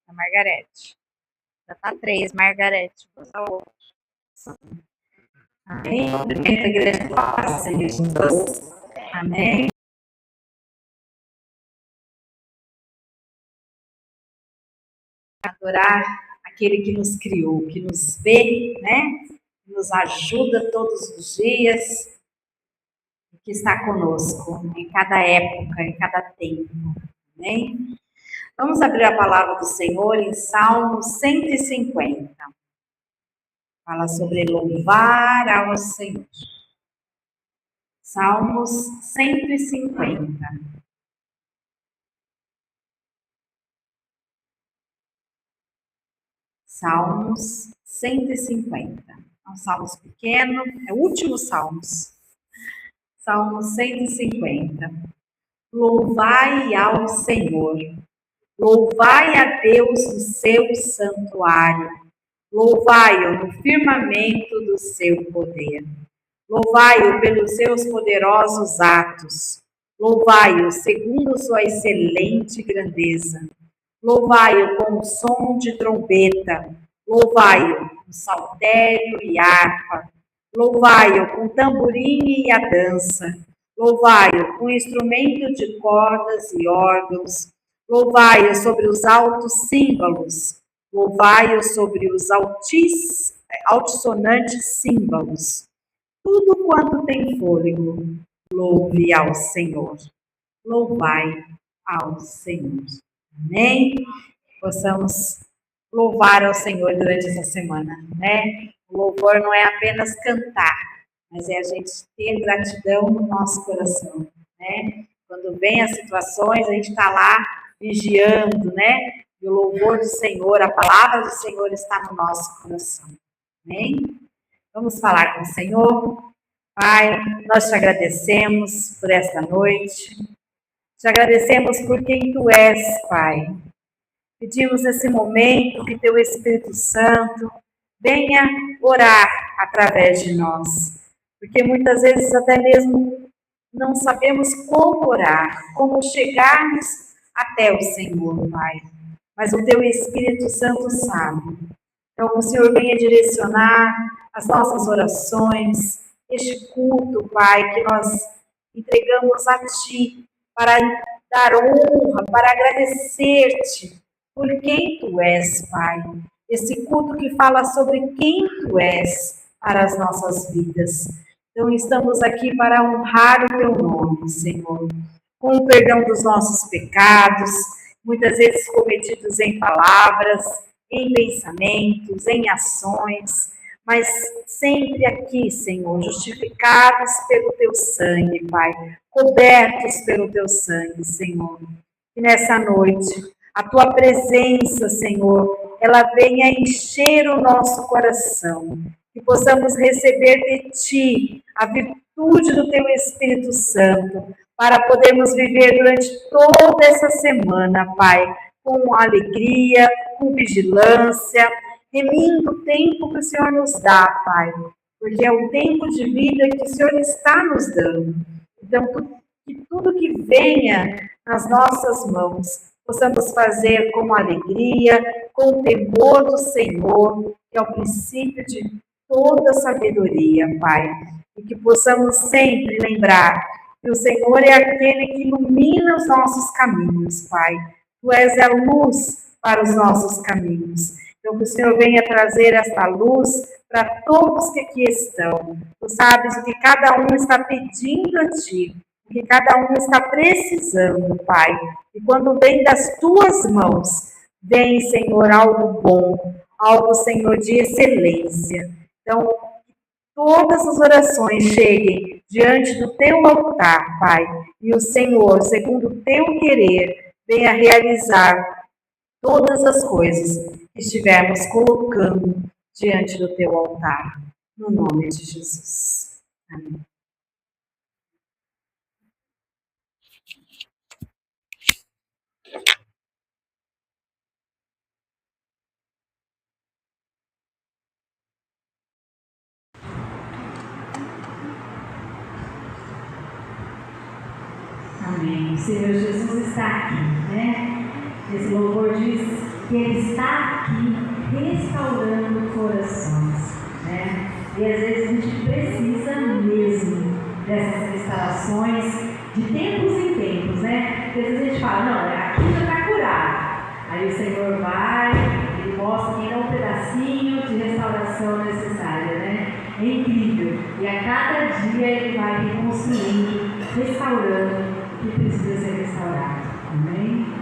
A Margarete. Já tá 3, Margarete. Vou usar o outro. Amém. Cumprimento a igreja com a paz de Jesus. Amém. Adorar aquele que nos criou, que nos vê, né? Nos ajuda todos os dias, que está conosco em cada época, em cada tempo. Amém? Vamos abrir a palavra do Senhor em Salmo 150. Fala sobre louvar ao Senhor. Salmos 150. Salmos 150. É um salmos pequeno, é o último Salmos. Salmo 150. Louvai ao Senhor. Louvai a Deus no seu santuário. Louvai-o no firmamento do seu poder. Louvai-o pelos seus poderosos atos. Louvai-o segundo sua excelente grandeza. Louvai-o com o som de trombeta. Louvai-o com saltério e harpa. Louvai-o com tamborim e a dança. Louvai-o com instrumento de cordas e órgãos. Louvai-o sobre os altos símbolos. Louvai-o sobre os altissonantes símbolos. Tudo quanto tem fôlego, louve ao Senhor. Louvai ao Senhor. Amém? Possamos louvar ao Senhor durante essa semana, né? O louvor não é apenas cantar, mas é a gente ter gratidão no nosso coração, né? Quando vem as situações, a gente está lá vigiando, né? E o louvor do Senhor, a palavra do Senhor está no nosso coração. Amém? Vamos falar com o Senhor. Pai, nós te agradecemos por esta noite. Te agradecemos por quem Tu és, Pai. Pedimos nesse momento que Teu Espírito Santo venha orar através de nós. Porque muitas vezes até mesmo não sabemos como orar, como chegarmos até o Senhor, Pai. Mas o Teu Espírito Santo sabe. Então, o Senhor venha direcionar as nossas orações, este culto, Pai, que nós entregamos a Ti, para dar honra, para agradecer-te por quem Tu és, Pai. Esse culto que fala sobre quem Tu és para as nossas vidas. Então, estamos aqui para honrar o Teu nome, Senhor, com o perdão dos nossos pecados, muitas vezes cometidos em palavras, em pensamentos, em ações, mas sempre aqui, Senhor, justificados pelo Teu sangue, Pai, cobertos pelo Teu sangue, Senhor. E nessa noite, a Tua presença, Senhor, ela venha encher o nosso coração, que possamos receber de Ti a virtude do Teu Espírito Santo, para podermos viver durante toda essa semana, Pai, com alegria, com vigilância, remindo o tempo que o Senhor nos dá, Pai, porque é um tempo de vida que o Senhor está nos dando. Então, que tudo que venha nas nossas mãos, possamos fazer com alegria, com o temor do Senhor, que é o princípio de toda sabedoria, Pai. E que possamos sempre lembrar que o Senhor é aquele que ilumina os nossos caminhos, Pai. Tu és a luz para os nossos caminhos. Então, que o Senhor venha trazer esta luz para todos que aqui estão. Tu sabes o que cada um está pedindo a Ti, o que cada um está precisando, Pai. E quando vem das Tuas mãos, vem, Senhor, algo bom, algo, Senhor, de excelência. Então, todas as orações cheguem diante do Teu altar, Pai. E o Senhor, segundo o Teu querer, venha realizar todas as coisas que estivermos colocando diante do Teu altar. No nome de Jesus. Amém. Amém. O Senhor Jesus está aqui, né? Esse louvor diz que Ele está aqui restaurando corações, né? E às vezes a gente precisa mesmo dessas restaurações de tempos em tempos, né? Porque às vezes a gente fala, não, aqui já está curado. Aí o Senhor vai, Ele mostra que é um pedacinho de restauração necessária, né? É incrível. E a cada dia Ele vai reconstruindo, restaurando o que precisa ser restaurado. Amém?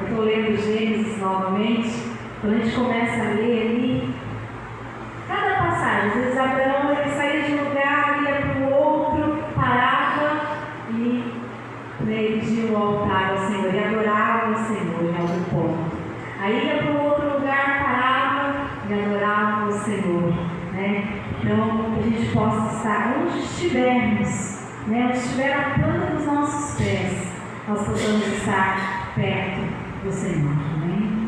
Eu estou lendo Gênesis novamente, quando a gente começa a ler ali, cada passagem, às vezes Abraão ele saía de um lugar, ia para o outro, parava e erigia o altar ao Senhor, e adorava o Senhor em algum ponto. Aí ia para o outro lugar, parava e adorava o Senhor, né? Então, que a gente possa estar onde estivermos, né? Onde estiver a planta dos nossos pés, nós possamos estar perto do Senhor, amém?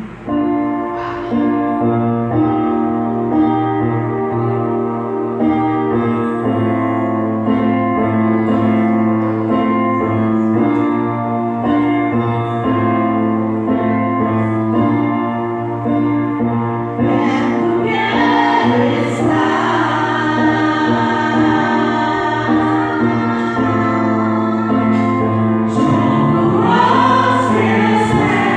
Junto aos meus pés.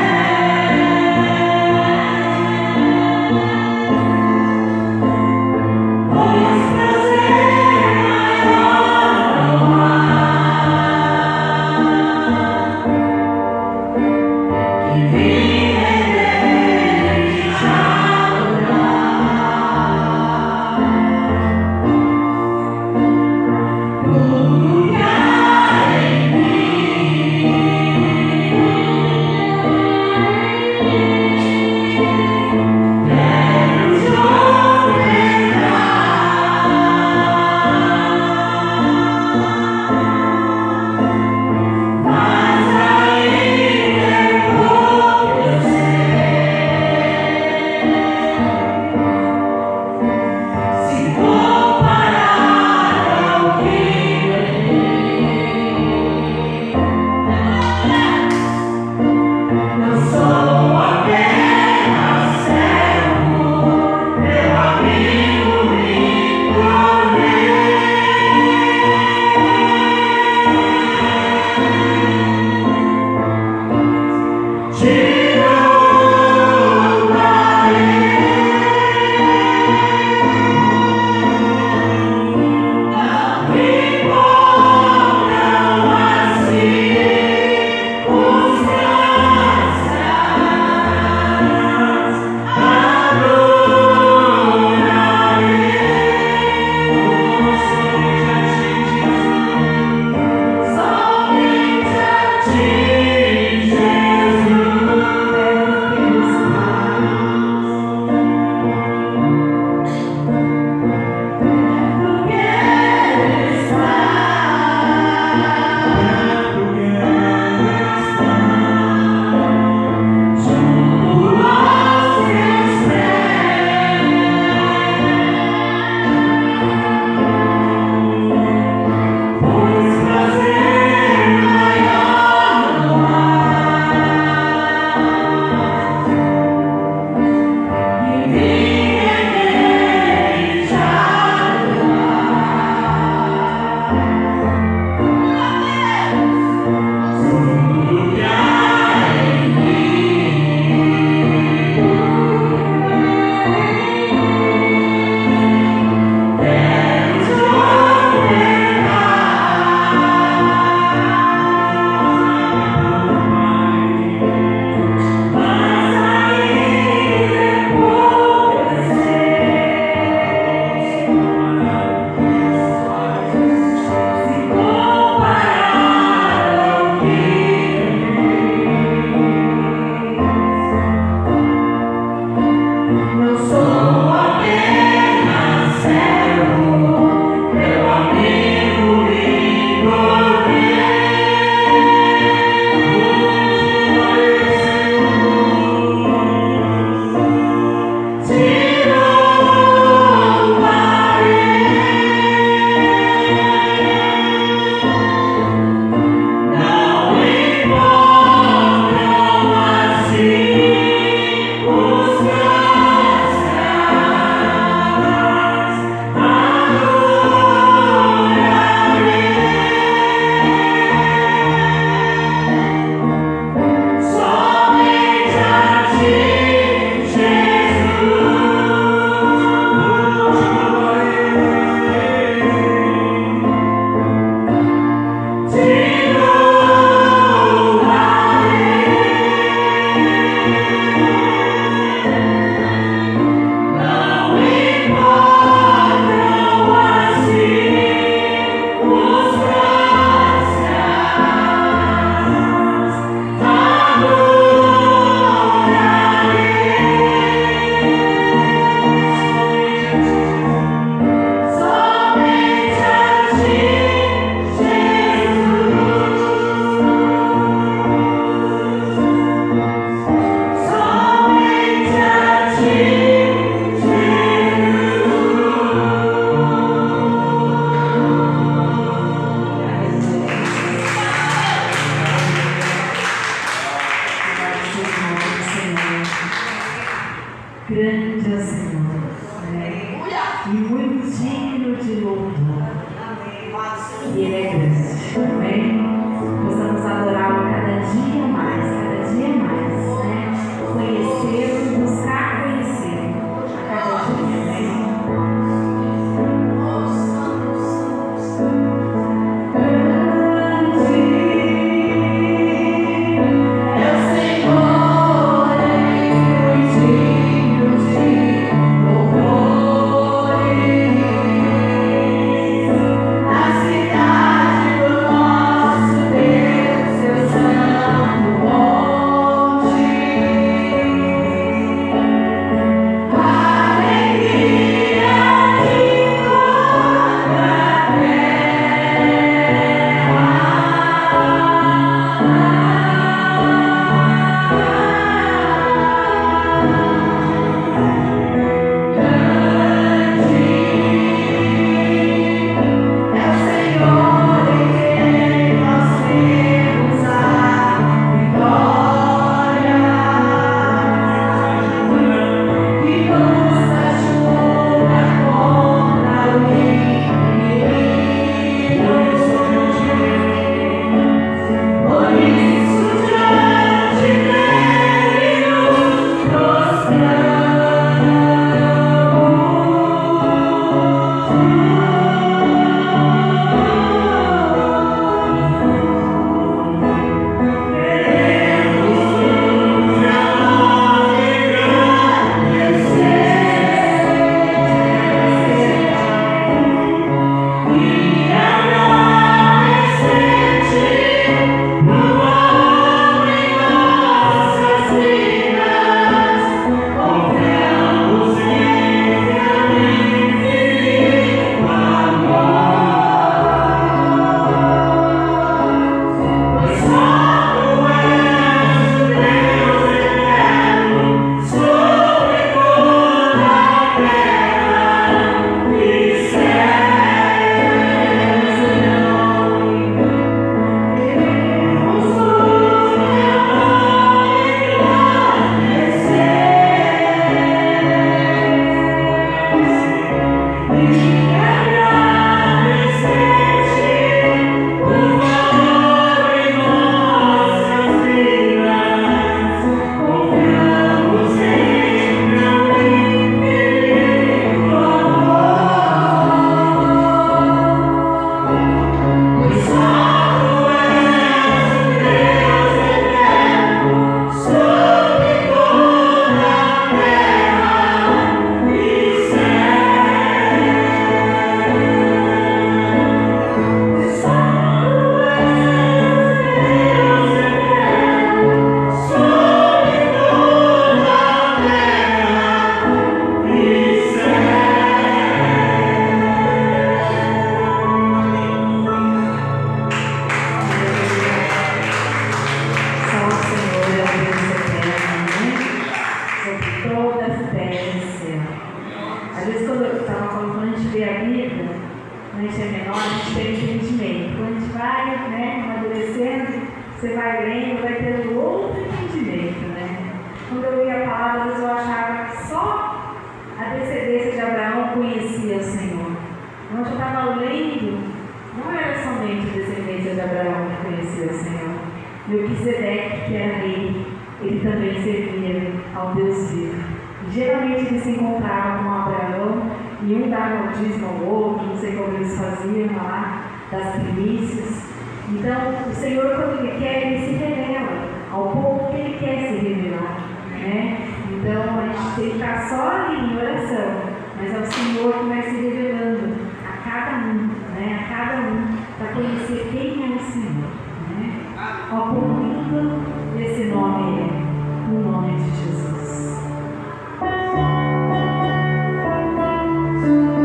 gente é menor, a gente tem entendimento. Quando a gente vai, né, amadurecendo, você vai lendo, vai tendo outro entendimento, né? Quando eu li a palavra, às vezes eu achava que só a descendência de Abraão conhecia o Senhor. Quando eu estava lendo, não era somente a descendência de Abraão que conhecia o Senhor. Melquisedeque, que era rei, ele também servia ao Deus vivo. Geralmente eles se encontravam com Abraão e um dava o dízimo ao outro, não sei como eles faziam lá, das primícias. Então, o Senhor, quando Ele quer, Ele se revela ao povo que Ele quer se revelar, né? Então, a gente tem que ficar só ali em oração, mas é o Senhor que vai se revelando a cada um, né? A cada um, para conhecer quem é o Senhor, né? Ó, quão lindo esse nome é, o nome de Jesus. Sim.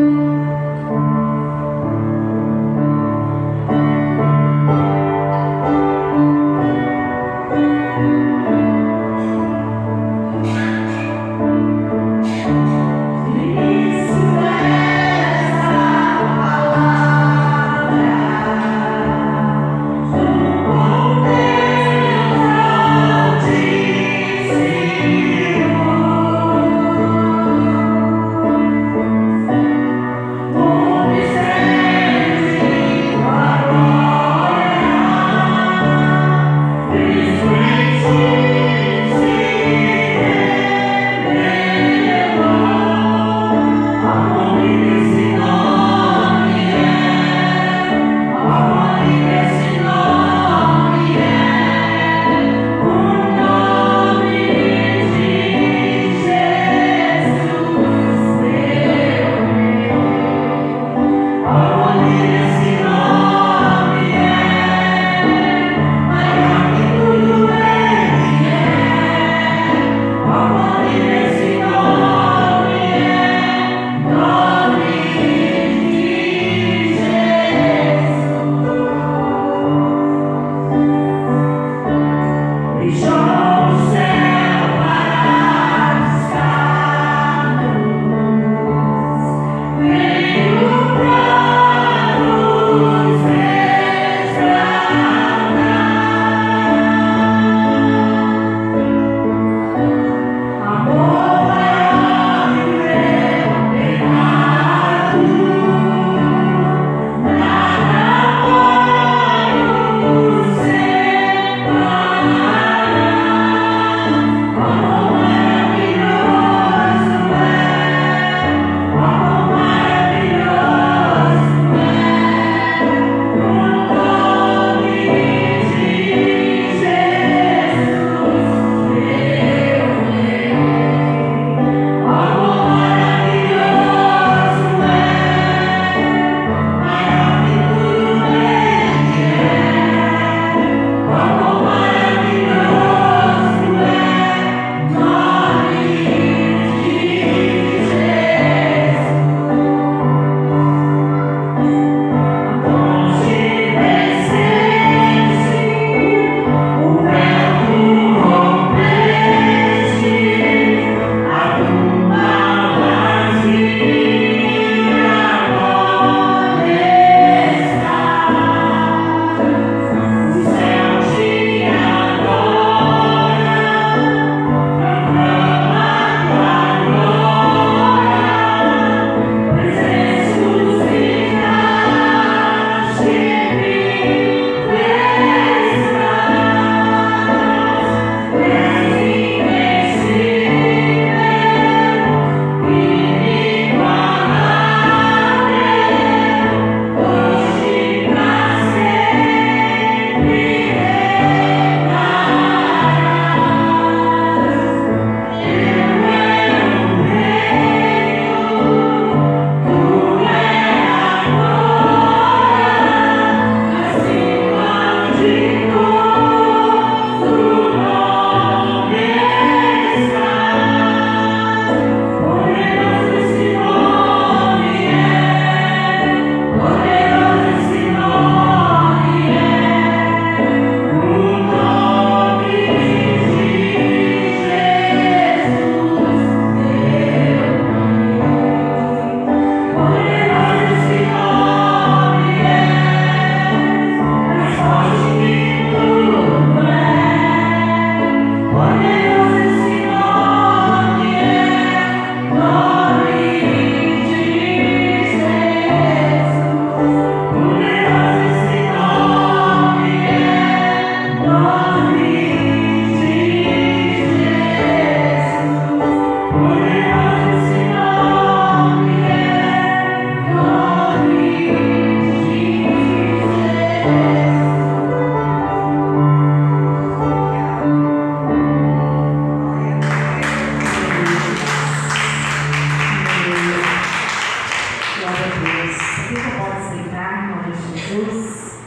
Jesus.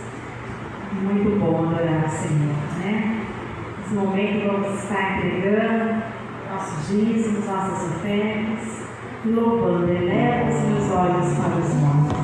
Muito bom adorar o Senhor, né? Nesse momento vamos estar entregando nossos dízimos, nossas ofertas, louvando. Eleva os meus olhos para os montes.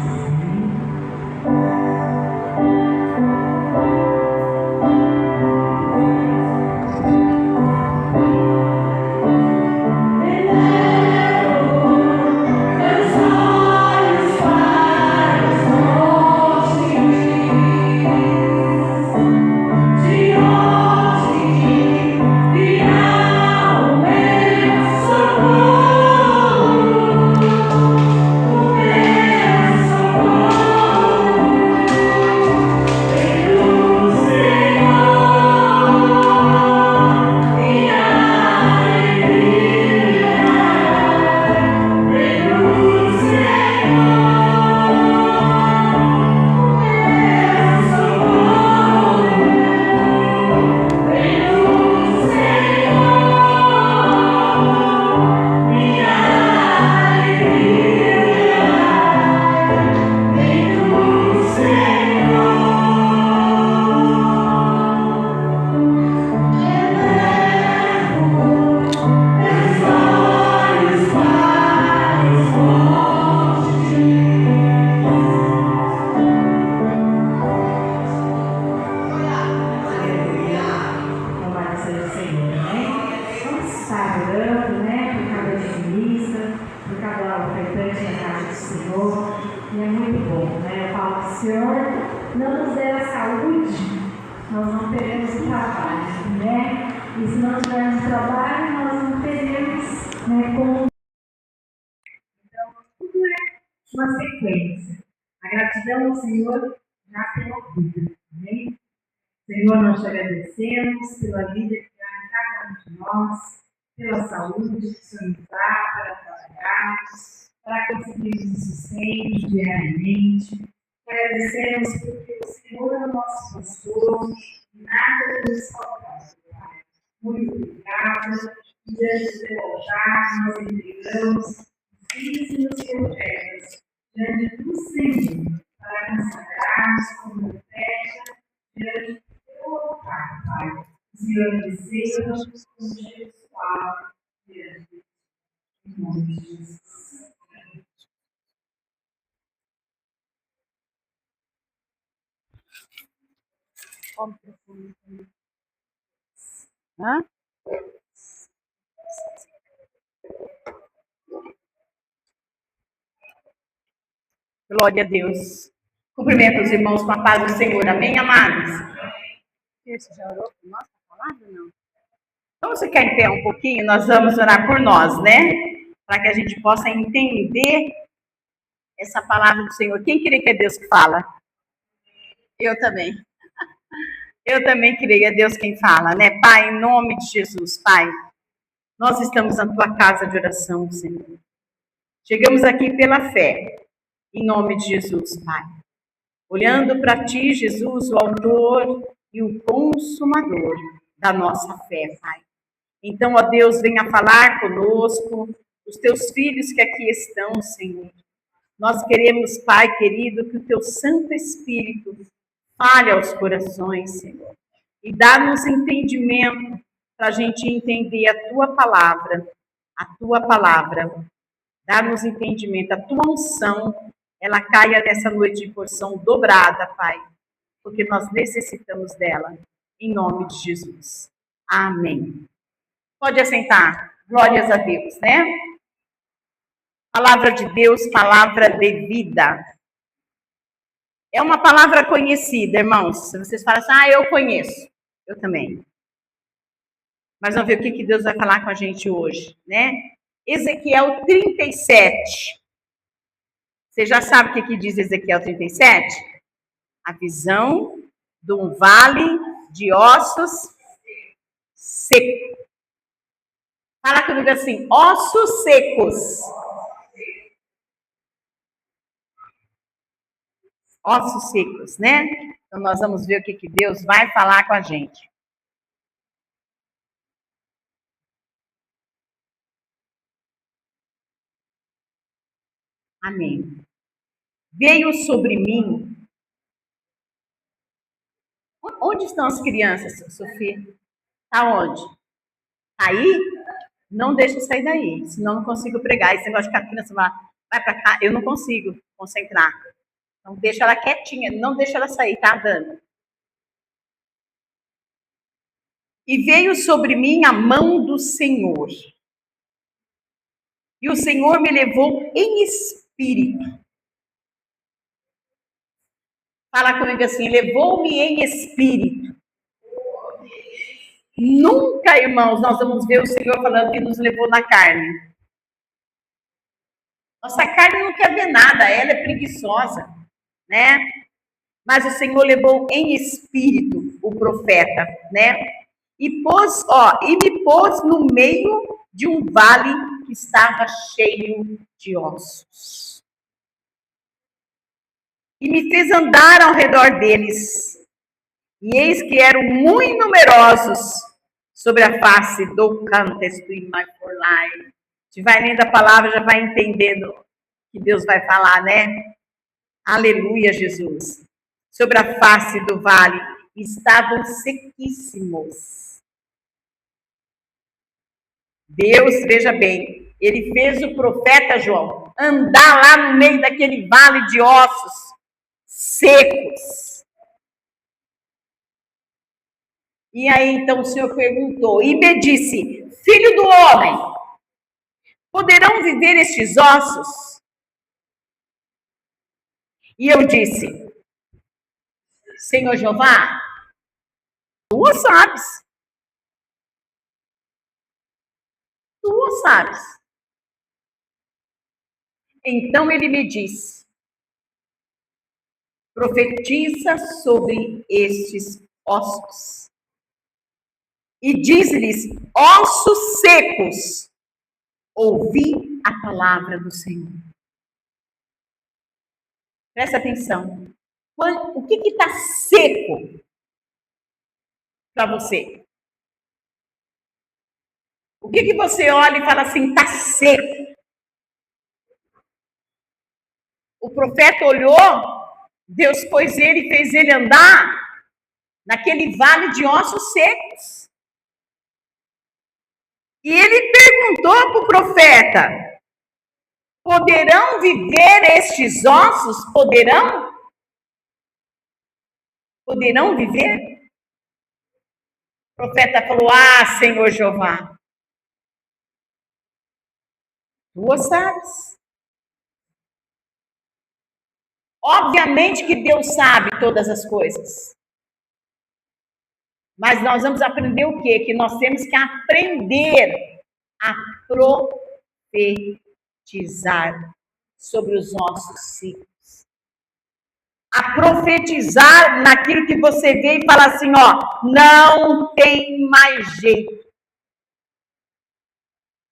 Uma sequência. A gratidão ao Senhor já pela vida. Amém? Senhor, nós te agradecemos pela vida que há em cada um de nós, pela saúde que o Senhor nos dá para trabalharmos, para conseguirmos o sustento diariamente. Te agradecemos porque o Senhor é o nosso pastor e nada nos faltará. Muito obrigada. Diante do teu altar, nós entregamos os dízimos e ofertas diante do Senhor, para consagrarmos como oferta diante do teu altar, Pai. O Senhor receba-nos com um cheiro suave diante de ti. Em nome de Jesus. Hã? Glória a Deus. Cumprimento os irmãos com a paz do Senhor. Amém, amados? Você já orou por nós? Está falado ou não? Então, você quer em pé um pouquinho? Nós vamos orar por nós, né? Para que a gente possa entender essa palavra do Senhor. Quem crê que é Deus que fala? Eu também. Eu também creio, é Deus quem fala, né? Pai, em nome de Jesus, Pai, nós estamos na tua casa de oração, Senhor. Chegamos aqui pela fé, em nome de Jesus, Pai. Olhando para ti, Jesus, o autor e o consumador da nossa fé, Pai. Então, ó Deus, venha falar conosco, os teus filhos que aqui estão, Senhor. Nós queremos, Pai querido, que o teu Santo Espírito fale aos corações, Senhor, e dá-nos entendimento para a gente entender a tua palavra, dá-nos entendimento, a tua unção, ela caia nessa noite em porção dobrada, Pai, porque nós necessitamos dela, em nome de Jesus. Amém. Pode assentar, glórias a Deus, né? Palavra de Deus, palavra de vida. É uma palavra conhecida, irmãos. Se vocês falam assim, eu conheço. Eu também. Mas vamos ver o que Deus vai falar com a gente hoje, né? Ezequiel 37. Você já sabe o que diz Ezequiel 37? A visão de um vale de ossos secos. Fala comigo assim, ossos secos. Ossos secos, né? Então, nós vamos ver o que Deus vai falar com a gente. Amém. Veio sobre mim Onde estão as crianças, Sofia? Tá onde? Aí? Não deixa eu sair daí, senão eu não consigo pregar. Esse negócio de que a criança vai para cá, eu não consigo concentrar. Então, deixa ela quietinha, não deixa ela sair, tá, Dani? E veio sobre mim a mão do Senhor. E o Senhor me levou em espírito. Fala comigo assim, levou-me em espírito. Nunca, irmãos, nós vamos ver o Senhor falando que nos levou na carne. Nossa carne não quer ver nada, ela é preguiçosa, né? Mas o Senhor levou em espírito o profeta, né? E me pôs no meio de um vale que estava cheio de ossos. E me fez andar ao redor deles. E eis que eram muito numerosos sobre a face do contexto in my for life. Se vai lendo a palavra, já vai entendendo que Deus vai falar, né? Aleluia, Jesus. Sobre a face do vale estavam sequíssimos. Deus, veja bem, ele fez o profeta João andar lá no meio daquele vale de ossos secos. E aí, então, o Senhor perguntou, e me disse, filho do homem, poderão viver estes ossos? E eu disse, Senhor Jeová, tu o sabes. Tu o sabes. Então ele me disse, profetiza sobre estes ossos. E diz-lhes, ossos secos, ouvi a palavra do Senhor. Presta atenção. O que está seco para você? O que você olha e fala assim, está seco? O profeta olhou, Deus pôs ele e fez ele andar naquele vale de ossos secos. E ele perguntou para o profeta, poderão viver estes ossos? Poderão? Poderão viver? O profeta falou, Senhor Jeová, tu o sabes. Obviamente que Deus sabe todas as coisas. Mas nós vamos aprender o quê? Que nós temos que aprender a profetizar sobre os nossos ciclos. A profetizar naquilo que você vê e fala assim, não tem mais jeito.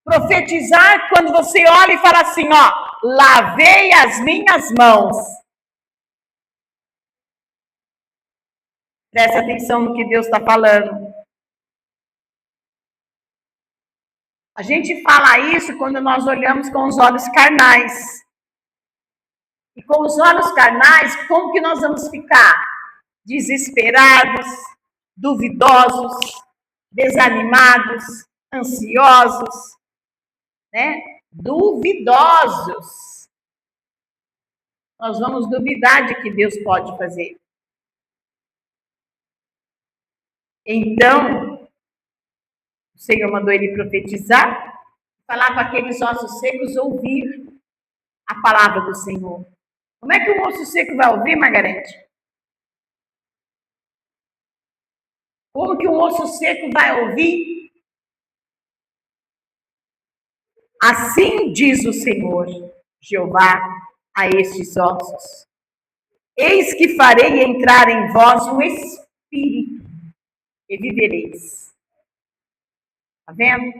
Profetizar quando você olha e fala assim, lavei as minhas mãos. Presta atenção no que Deus está falando. A gente fala isso quando nós olhamos com os olhos carnais. E com os olhos carnais, como que nós vamos ficar? Desesperados, duvidosos, desanimados, ansiosos, né? Duvidosos. Nós vamos duvidar de que Deus pode fazer. Então, o Senhor mandou ele profetizar, falar para aqueles ossos secos ouvir a palavra do Senhor. Como é que um osso seco vai ouvir, Margarete? Como que um osso seco vai ouvir? Assim diz o Senhor, Jeová, a estes ossos. Eis que farei entrar em vós um espírito e vivereis. Está vendo?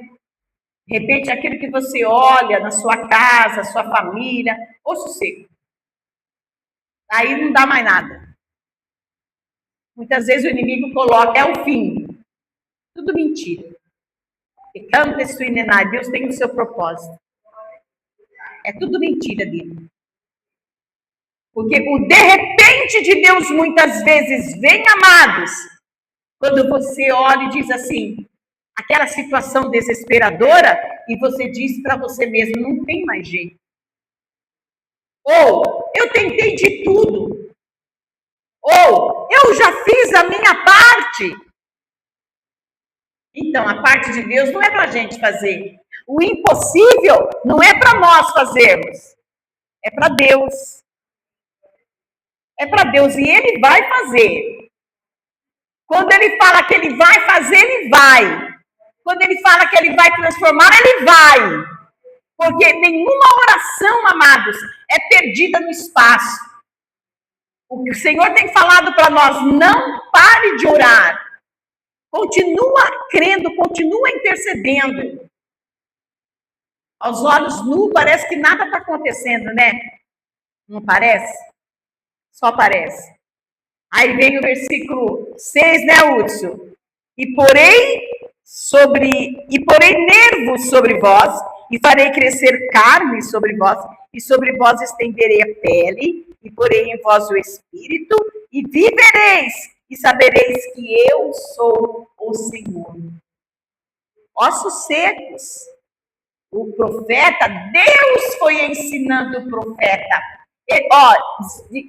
De repente, aquilo que você olha na sua casa, sua família, osso seco. Aí não dá mais nada. Muitas vezes o inimigo coloca, é o fim. Tudo mentira. E canta isso inenável. Deus tem o seu propósito. É tudo mentira dele. Porque o de repente de Deus muitas vezes vem, amados, Quando você olha e diz assim, aquela situação desesperadora, e você diz para você mesmo, não tem mais jeito. Ou, eu tentei de tudo. Ou, eu já fiz a minha parte. Então, a parte de Deus não é para a gente fazer. O impossível não é para nós fazermos. É para Deus. É para Deus e Ele vai fazer. Quando Ele fala que Ele vai fazer, Ele vai. Quando Ele fala que Ele vai transformar, Ele vai. Porque nenhuma oração, amados, é perdida no espaço. O que o Senhor tem falado para nós, não pare de orar. Continua crendo, continua intercedendo. Aos olhos nus, parece que nada está acontecendo, né? Não parece? Só parece. Aí vem o versículo 6, né, Hudson? E porei nervos sobre vós, e farei crescer carne sobre vós, e sobre vós estenderei a pele, e porei em vós o espírito, e vivereis, e sabereis que eu sou o Senhor. Ossos secos. O profeta, Deus foi ensinando o profeta.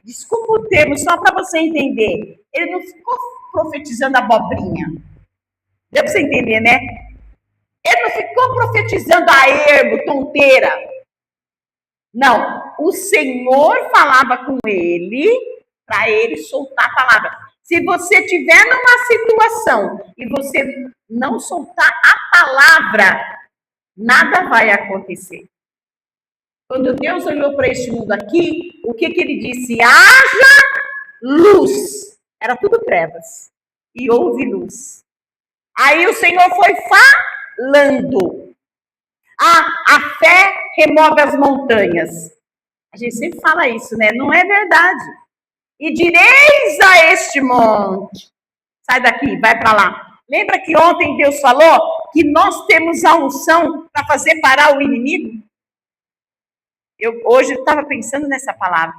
Desculpa o termo, só para você entender. Ele não ficou profetizando abobrinha. Deu para você entender, né? Ele não ficou profetizando a ermo, tonteira. Não, o Senhor falava com ele, para ele soltar a palavra. Se você estiver numa situação e você não soltar a palavra, nada vai acontecer. Quando Deus olhou para este mundo aqui, o que ele disse? Haja luz. Era tudo trevas. E houve luz. Aí o Senhor foi falando. A fé remove as montanhas. A gente sempre fala isso, né? Não é verdade. E direis a este monte. Sai daqui, vai para lá. Lembra que ontem Deus falou que nós temos a unção para fazer parar o inimigo? Hoje eu estava pensando nessa palavra.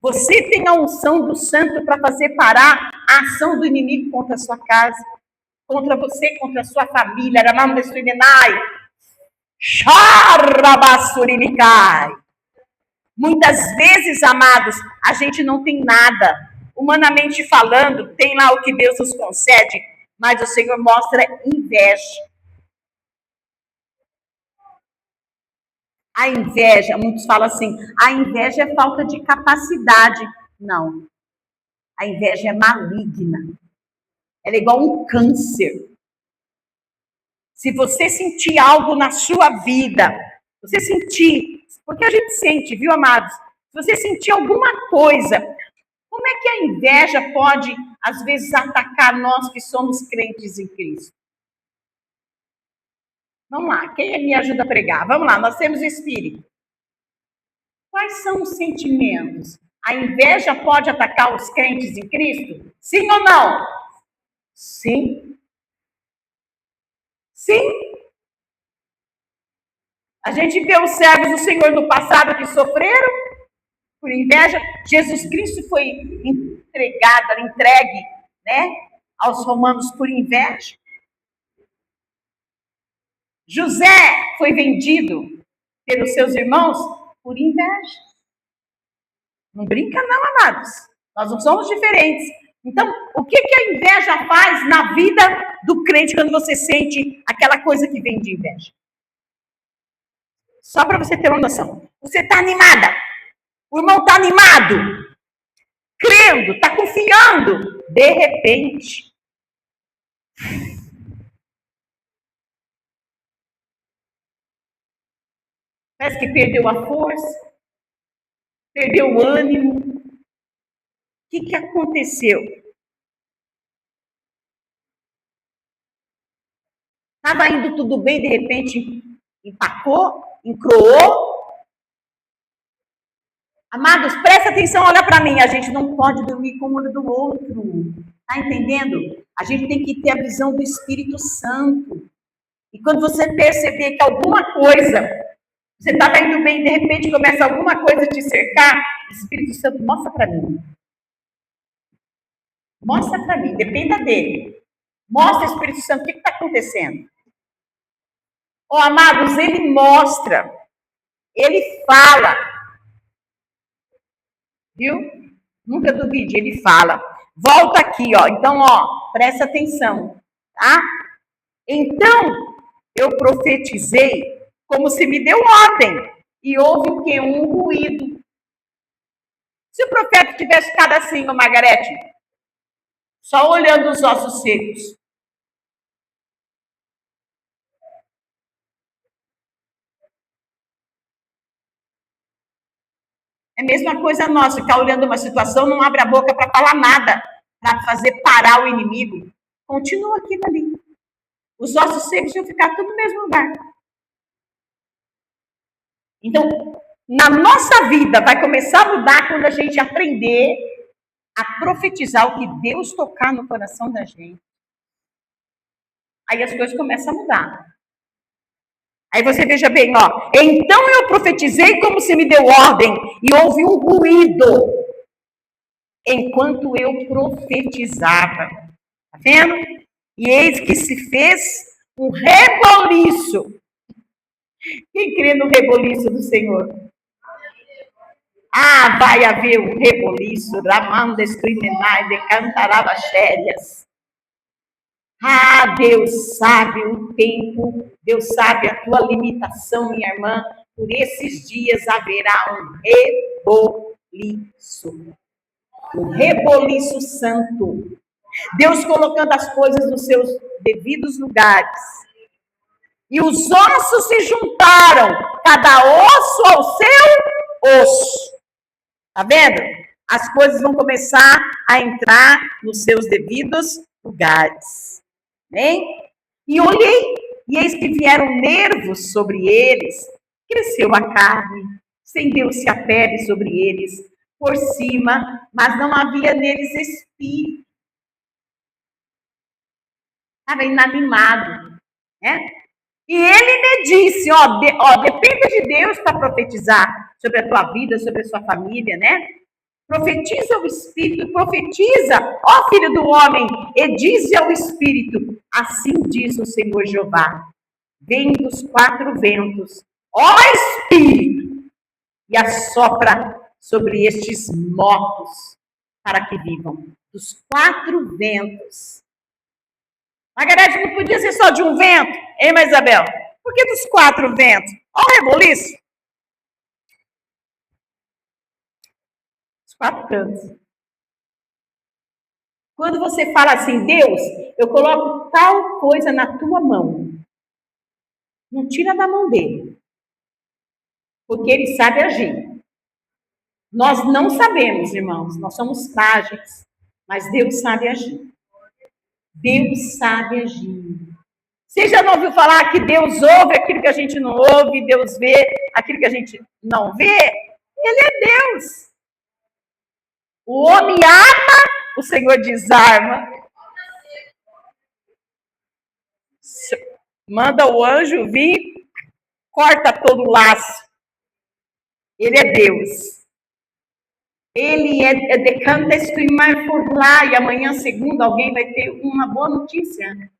Você tem a unção do santo para fazer parar a ação do inimigo contra a sua casa, contra você, contra a sua família. Muitas vezes, amados, a gente não tem nada. Humanamente falando, tem lá o que Deus nos concede, mas o Senhor mostra inveja. A inveja, muitos falam assim, a inveja é falta de capacidade. Não. A inveja é maligna. Ela é igual um câncer. Se você sentir algo na sua vida, você sentir, porque a gente sente, viu, amados? Se você sentir alguma coisa, como é que a inveja pode, às vezes, atacar nós que somos crentes em Cristo? Vamos lá, quem me ajuda a pregar? Vamos lá, nós temos o Espírito. Quais são os sentimentos? A inveja pode atacar os crentes em Cristo? Sim ou não? Sim. Sim. A gente vê os servos do Senhor no passado que sofreram por inveja. Jesus Cristo foi entregue, né, aos romanos por inveja. José foi vendido pelos seus irmãos por inveja. Não brinca não, amados. Nós não somos diferentes. Então, o que a inveja faz na vida do crente quando você sente aquela coisa que vem de inveja? Só para você ter uma noção. Você está animada. O irmão está animado. Crendo, está confiando. De repente, parece que perdeu a força, perdeu o ânimo. O que aconteceu? Estava indo tudo bem, de repente empacou, encroou. Amados, presta atenção, olha para mim. A gente não pode dormir com o olho do outro. Está entendendo? A gente tem que ter a visão do Espírito Santo. E quando você perceber que alguma coisa, você estava indo bem, de repente começa alguma coisa a te cercar, o Espírito Santo mostra para mim. Mostra para mim, dependa dele. Mostra, Espírito Santo, o que está acontecendo? Ó, amados, ele mostra, ele fala, viu? Nunca duvide, ele fala. Volta aqui, ó. Então, ó, presta atenção, tá? Então, eu profetizei como se me deu ordem. E houve o quê? Um ruído. Se o profeta tivesse ficado assim, ô Margarete, só olhando os ossos secos. É a mesma coisa nossa, ficar olhando uma situação, não abre a boca para falar nada, para fazer parar o inimigo. Continua aqui ali. Os ossos secos iam ficar tudo no mesmo lugar. Então, na nossa vida, vai começar a mudar quando a gente aprender a profetizar o que Deus tocar no coração da gente. Aí as coisas começam a mudar. Aí você veja bem, ó. Então eu profetizei como se me deu ordem, e houve um ruído enquanto eu profetizava. Tá vendo? E eis que se fez um reboliço. Quem crê no reboliço do Senhor? Ah, vai haver um reboliço, ramanda escrimenai, decantarava xérias. Ah, Deus sabe o tempo, Deus sabe a tua limitação, minha irmã. Por esses dias haverá um reboliço. Um reboliço santo. Deus colocando as coisas nos seus devidos lugares. E os ossos se juntaram, cada osso ao seu osso. Tá vendo? As coisas vão começar a entrar nos seus devidos lugares. Bem? E olhei, e eis que vieram nervos sobre eles, cresceu a carne, estendeu-se a pele sobre eles, por cima, mas não havia neles espírito. Estava inanimado, né? E ele me disse, dependa de Deus para profetizar sobre a tua vida, sobre a sua família, né? Profetiza o Espírito, profetiza, ó filho do homem, e dize ao Espírito, assim diz o Senhor Jeová, vem dos quatro ventos, ó Espírito, e assopra sobre estes mortos, para que vivam. Dos quatro ventos. Margarete, não podia ser só de um vento, hein, Isabel? Por que dos quatro ventos? Ó o reboliço. Os quatro cantos. Quando você fala assim, Deus, eu coloco tal coisa na tua mão. Não tira da mão dele. Porque ele sabe agir. Nós não sabemos, irmãos, nós somos frágeis, mas Deus sabe agir. Deus sabe agir. Você já não ouviu falar que Deus ouve aquilo que a gente não ouve, Deus vê aquilo que a gente não vê? Ele é Deus. O homem ama, o Senhor desarma. Manda o anjo vir, corta todo o laço. Ele é Deus. Ele é decanta estimar por lá, e amanhã, segunda, alguém vai ter uma boa notícia.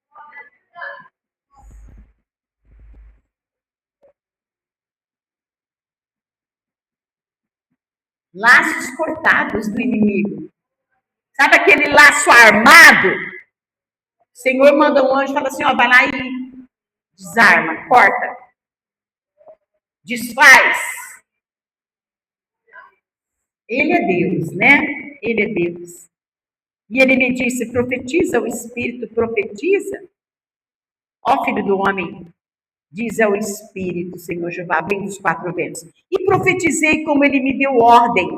Laços cortados do inimigo. Sabe aquele laço armado? O Senhor manda um anjo e fala assim, ó, vai lá e desarma, corta, desfaz. Ele é Deus, né? Ele é Deus. E ele me disse, profetiza o Espírito, profetiza. Ó filho do homem, diz ao Espírito, Senhor Jeová, vem dos quatro ventos. E profetizei como ele me deu ordem.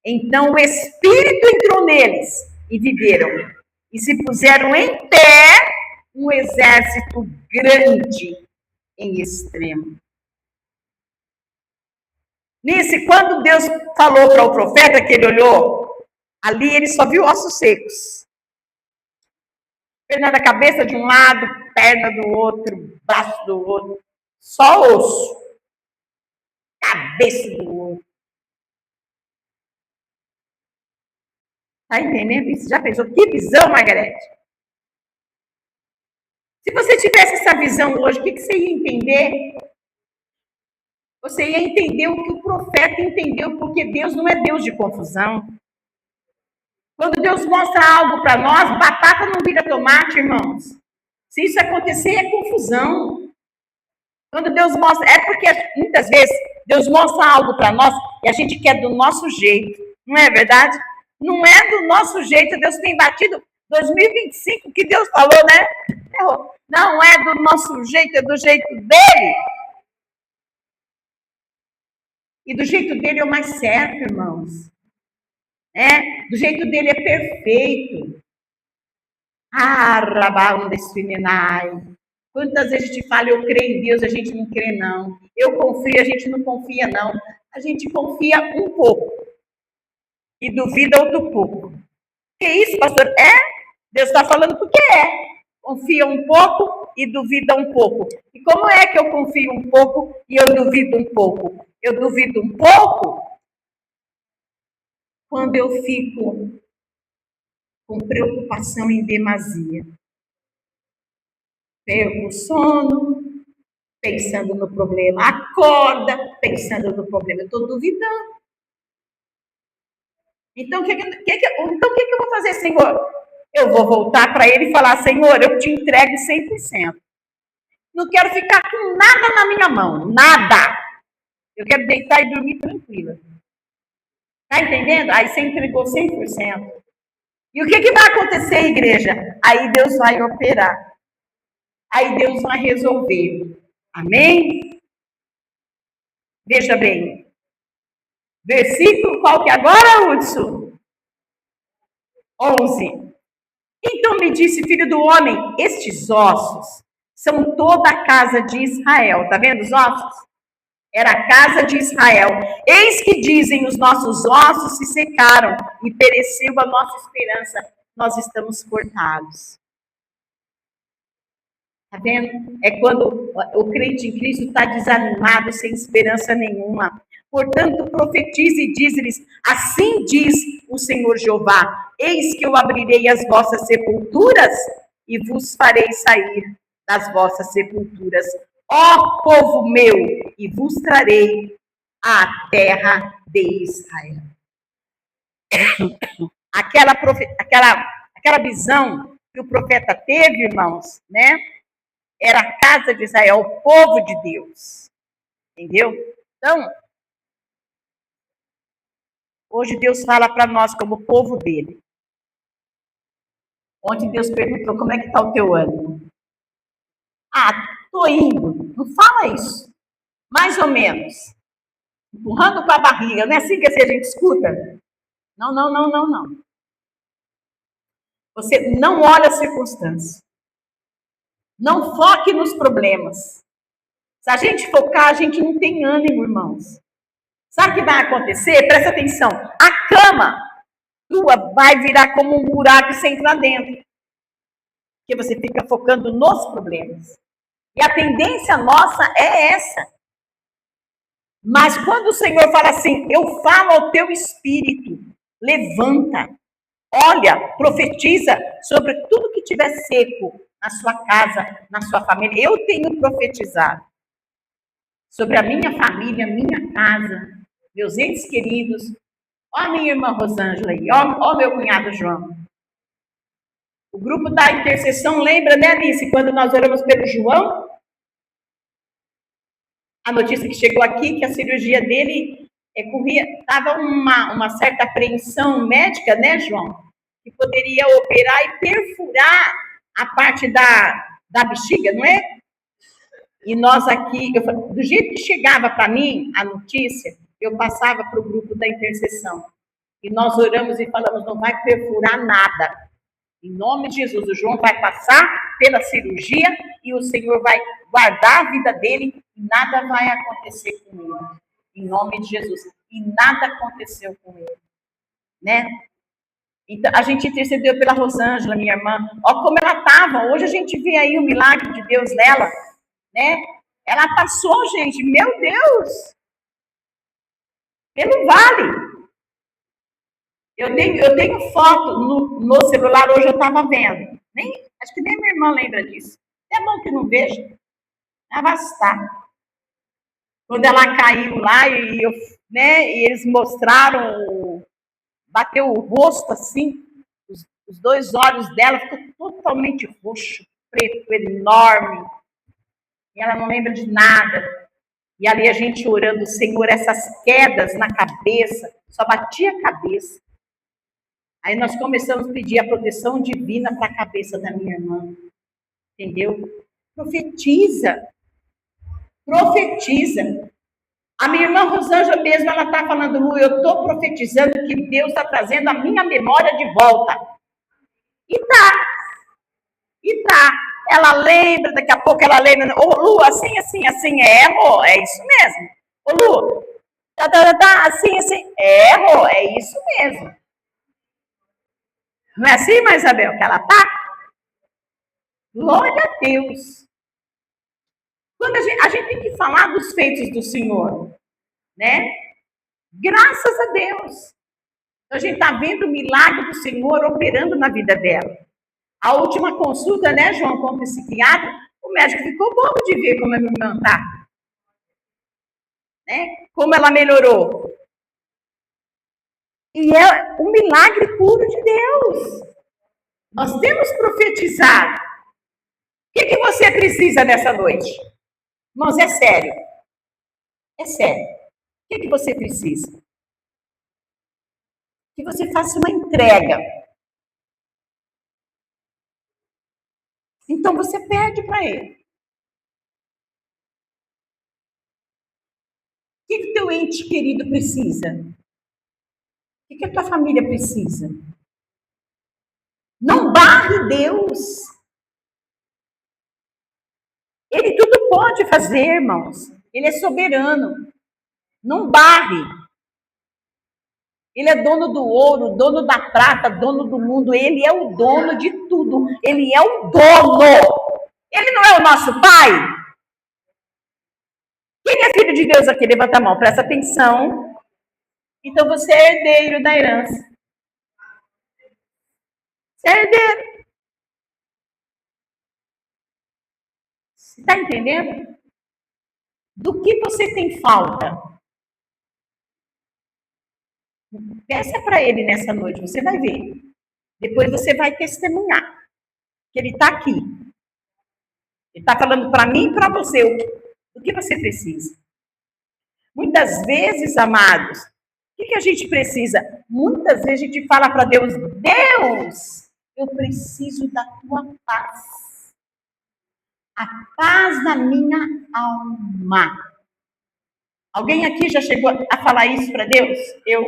Então o Espírito entrou neles e viveram. E se puseram em pé um exército grande em extremo. Nisso, quando Deus falou para o profeta que ele olhou, ali ele só viu ossos secos. Perna da cabeça de um lado, perna do outro, braço do outro. Só osso. Cabeça do outro. Está entendendo isso? Já pensou? Que visão, Margarete? Se você tivesse essa visão hoje, o que você ia entender? Você ia entender o que o profeta entendeu, porque Deus não é Deus de confusão. Quando Deus mostra algo para nós, batata não vira tomate, irmãos. Se isso acontecer, é confusão. Quando Deus mostra, é porque muitas vezes Deus mostra algo para nós e a gente quer do nosso jeito. Não é verdade? Não é do nosso jeito. Deus tem batido 2025, que Deus falou, né? Não é do nosso jeito, é do jeito dele. E do jeito dele é o mais certo, irmãos. Do jeito dele é perfeito. Rabão desfeminai. Quantas vezes a gente fala, eu creio em Deus, a gente não crê, não. Eu confio, a gente não confia, não. A gente confia um pouco. E duvida outro pouco. Que isso, pastor? Deus está falando porque confia um pouco e duvida um pouco. E como é que eu confio um pouco e eu duvido um pouco? Eu duvido um pouco quando eu fico com preocupação em demasia. Perco o sono, pensando no problema. Acorda, pensando no problema. Eu estou duvidando. Então, o que eu vou fazer, Senhor? Eu vou voltar para ele e falar, Senhor, eu te entrego 100%. Não quero ficar com nada na minha mão. Nada. Eu quero deitar e dormir tranquila. Está entendendo? Aí você entregou 100%. E o que vai acontecer, igreja? Aí Deus vai operar. Aí Deus vai resolver. Amém? Veja bem. Versículo qual que é agora, Hudson? 11. Então me disse, filho do homem, estes ossos são toda a casa de Israel. Está vendo os ossos? Era a casa de Israel. Eis que dizem, os nossos ossos se secaram e pereceu a nossa esperança. Nós estamos cortados. Está vendo? É quando o crente em Cristo está desanimado, sem esperança nenhuma. Portanto, profetize e diz-lhes, assim diz o Senhor Jeová, eis que eu abrirei as vossas sepulturas e vos farei sair das vossas sepulturas, ó povo meu, e vos trarei à terra de Israel. Aquela visão que o profeta teve, irmãos, né? Era a casa de Israel, o povo de Deus. Entendeu? Então, hoje Deus fala para nós como povo dele. Ontem Deus perguntou, como é que está o teu ânimo? Estou indo. Não fala isso. Mais ou menos. Empurrando com a barriga. Não é assim que a gente escuta? Não. Você não olha as circunstâncias. Não foque nos problemas. Se a gente focar, a gente não tem ânimo, irmãos. Sabe o que vai acontecer? Presta atenção. A cama tua vai virar como um buraco sem entrar dentro. Porque você fica focando nos problemas. E a tendência nossa é essa. Mas quando o Senhor fala assim, eu falo ao teu espírito, levanta, olha, profetiza sobre tudo que tiver seco na sua casa, na sua família. Eu tenho profetizado sobre a minha família, minha casa, meus entes queridos. Ó a minha irmã Rosângela aí, ó meu cunhado João. O grupo da intercessão, lembra, né, Alice, quando nós oramos pelo João? A notícia que chegou aqui, que a cirurgia dele estava uma certa apreensão médica, né, João? Que poderia operar e perfurar a parte da bexiga, não é? E nós aqui, do jeito que chegava para mim a notícia, eu passava para o grupo da intercessão. E nós oramos e falamos, não vai perfurar nada. Em nome de Jesus, o João vai passar pela cirurgia e o Senhor vai guardar a vida dele e nada vai acontecer com ele. Em nome de Jesus. E nada aconteceu com ele. Né? Então, a gente intercedeu pela Rosângela, minha irmã. Olha como ela estava. Hoje a gente vê aí o milagre de Deus nela. Né? Ela passou, gente, meu Deus, pelo vale. Eu tenho foto no celular, hoje eu estava vendo. Acho que nem minha irmã lembra disso. É bom que não veja. Vai bastar. Quando ela caiu lá e eles mostraram, bateu o rosto assim, os dois olhos dela ficou totalmente roxo, preto, enorme. E ela não lembra de nada. E ali a gente orando, Senhor, essas quedas na cabeça, só batia a cabeça. Aí nós começamos a pedir a proteção divina para a cabeça da minha irmã. Entendeu? Profetiza. Profetiza. A minha irmã Rosângela mesmo, ela está falando, Lu, eu estou profetizando que Deus está trazendo a minha memória de volta. E tá. E tá. Ela lembra, daqui a pouco ela lembra. Ô, Lu, assim, amor, é isso mesmo. Ô, Lu, assim, amor, é isso mesmo. Não é assim, mas Isabel, que ela tá? Glória a Deus. Quando a gente tem que falar dos feitos do Senhor, né? Graças a Deus. A gente está vendo o milagre do Senhor operando na vida dela. A última consulta, né, João, com o psiquiatra, o médico ficou bobo de ver como a minha irmã está. Né? Como ela melhorou. E é um milagre puro de Deus. Nós temos profetizado. O que você precisa nessa noite? Irmãos, é sério. É sério. O que você precisa? Que você faça uma entrega. Então você pede para ele. O que o teu ente querido precisa? O que a tua família precisa? Não barre Deus. Ele tudo pode fazer, irmãos. Ele é soberano. Não barre. Ele é dono do ouro, dono da prata, dono do mundo. Ele é o dono de tudo. Ele é o dono. Ele não é o nosso pai? Quem é filho de Deus aqui? Levanta a mão, presta atenção. Então você é herdeiro da herança. Você é herdeiro. Você está entendendo? Do que você tem falta? Peça para ele nessa noite, você vai ver. Depois você vai testemunhar que ele está aqui. Ele está falando para mim e para você o que você precisa. Muitas vezes, amados, o que a gente precisa? Muitas vezes a gente fala para Deus, Deus, eu preciso da tua paz. A paz da minha alma. Alguém aqui já chegou a falar isso para Deus? Eu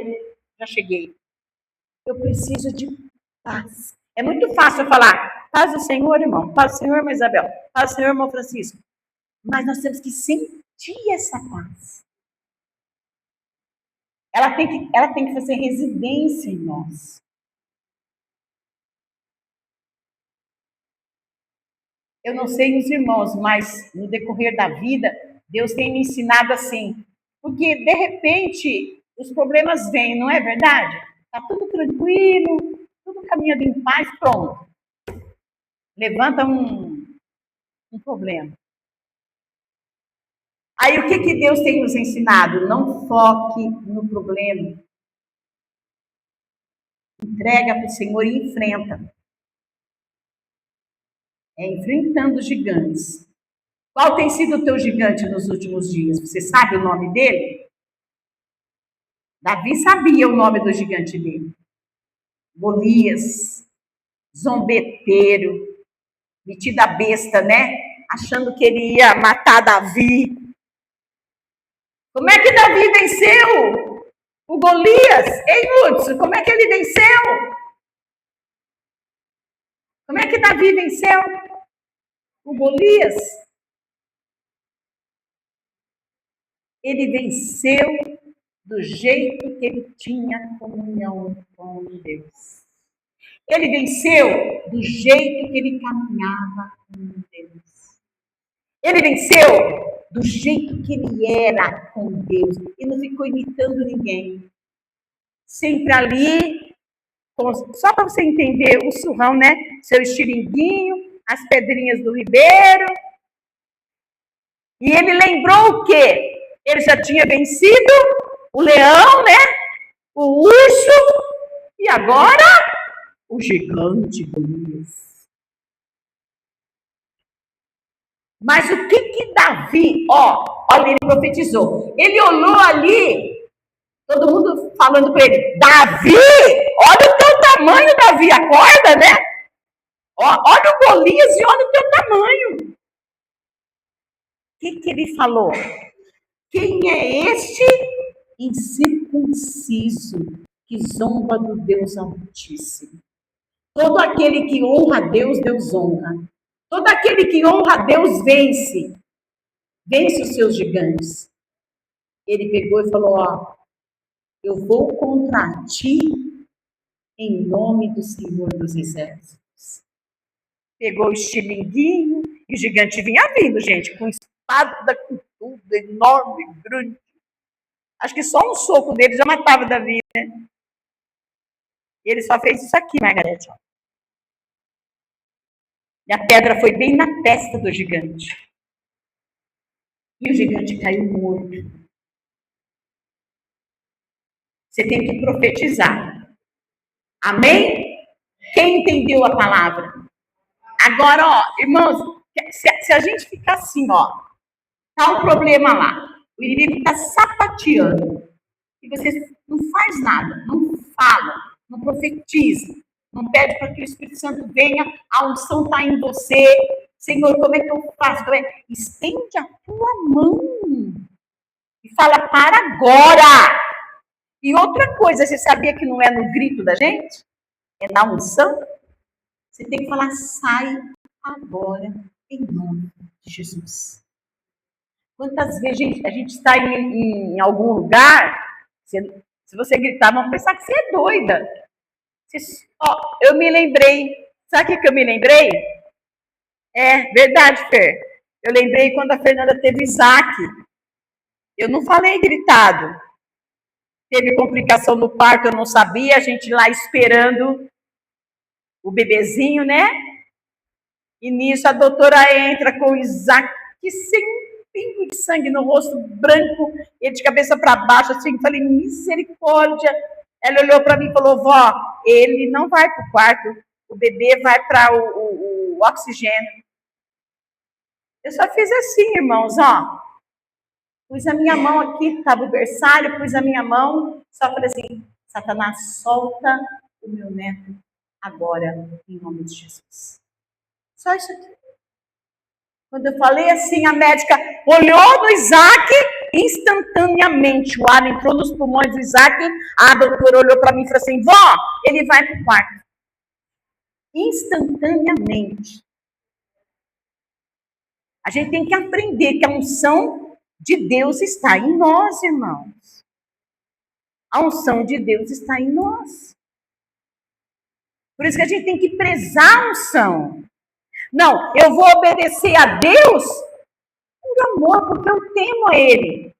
já cheguei. Eu preciso de paz. É muito fácil falar, paz do Senhor, irmão, paz do Senhor, irmã Isabel, paz do Senhor, irmão Francisco. Mas nós temos que sentir essa paz. Ela tem que fazer residência em nós. Eu não sei os irmãos, mas no decorrer da vida, Deus tem me ensinado assim. Porque, de repente, os problemas vêm, não é verdade? Está tudo tranquilo, tudo caminhando em paz, pronto. Levanta um problema. Aí, o que Deus tem nos ensinado? Não foque no problema. Entrega para o Senhor e enfrenta. É enfrentando os gigantes. Qual tem sido o teu gigante nos últimos dias? Você sabe o nome dele? Davi sabia o nome do gigante dele. Golias, zombeteiro, metida besta, né? Achando que ele ia matar Davi. Como é que Davi venceu o Golias? Ei, Hudson, como é que ele venceu? Como é que Davi venceu o Golias? Ele venceu do jeito que ele tinha comunhão com Deus. Ele venceu do jeito que ele caminhava com Deus. Ele venceu do jeito que ele era com Deus. E não ficou imitando ninguém. Sempre ali, só para você entender o surrão, né? Seu estilinguinho, as pedrinhas do Ribeiro. E ele lembrou o quê? Ele já tinha vencido o leão, né? O urso. E agora, o gigante Golias. Mas o que Davi, olha, ele profetizou. Ele olhou ali, todo mundo falando para ele, Davi, olha o teu tamanho, Davi, acorda, né? Olha o Golias e olha o teu tamanho. O que ele falou? Quem é este incircunciso que zomba do Deus Altíssimo? Todo aquele que honra a Deus, Deus honra. Todo aquele que honra a Deus vence. Vence os seus gigantes. Ele pegou e falou, eu vou contra ti em nome do Senhor dos Exércitos. Pegou o estilinguinho e o gigante vinha vindo, gente, com espada, com tudo, enorme, grande. Acho que só um soco dele já matava Davi, né? E ele só fez isso aqui, Margarete. E a pedra foi bem na testa do gigante. E o gigante caiu morto. Você tem que profetizar. Amém? Quem entendeu a palavra? Agora, irmãos, se a gente ficar assim, tá um problema lá. O inimigo está sapateando. E você não faz nada, não fala, não profetiza, não pede para que o Espírito Santo venha, a unção está em você. Senhor, como é que eu faço? Estende a tua mão e fala para agora. E outra coisa, você sabia que não é no grito da gente? É na unção? Você tem que falar, sai agora, em nome de Jesus. Quantas vezes a gente está em algum lugar, se você gritar, vão pensar que você é doida. Eu me lembrei, sabe o que eu me lembrei? É verdade, Fer. Eu lembrei quando a Fernanda teve Isaac. Eu não falei gritado. Teve complicação no parto, eu não sabia, a gente lá esperando o bebezinho, né? E nisso a doutora entra com o Isaac sem um pingo de sangue no rosto, branco, ele de cabeça para baixo, assim, falei, misericórdia. Ela olhou para mim e falou, vó, ele não vai para o quarto, o bebê vai para o oxigênio. Eu só fiz assim, irmãos, pus a minha mão aqui, estava o berçário, pus a minha mão, só falei assim, Satanás, solta o meu neto agora, em nome de Jesus. Só isso aqui. Quando eu falei assim, a médica olhou no Isaac, instantaneamente o ar entrou nos pulmões do Isaac, a doutora olhou para mim e falou assim, vó, ele vai para o quarto. Instantaneamente. A gente tem que aprender que a unção de Deus está em nós, irmãos. A unção de Deus está em nós. Por isso que a gente tem que prezar a unção. Não, eu vou obedecer a Deus por amor, porque eu temo a Ele.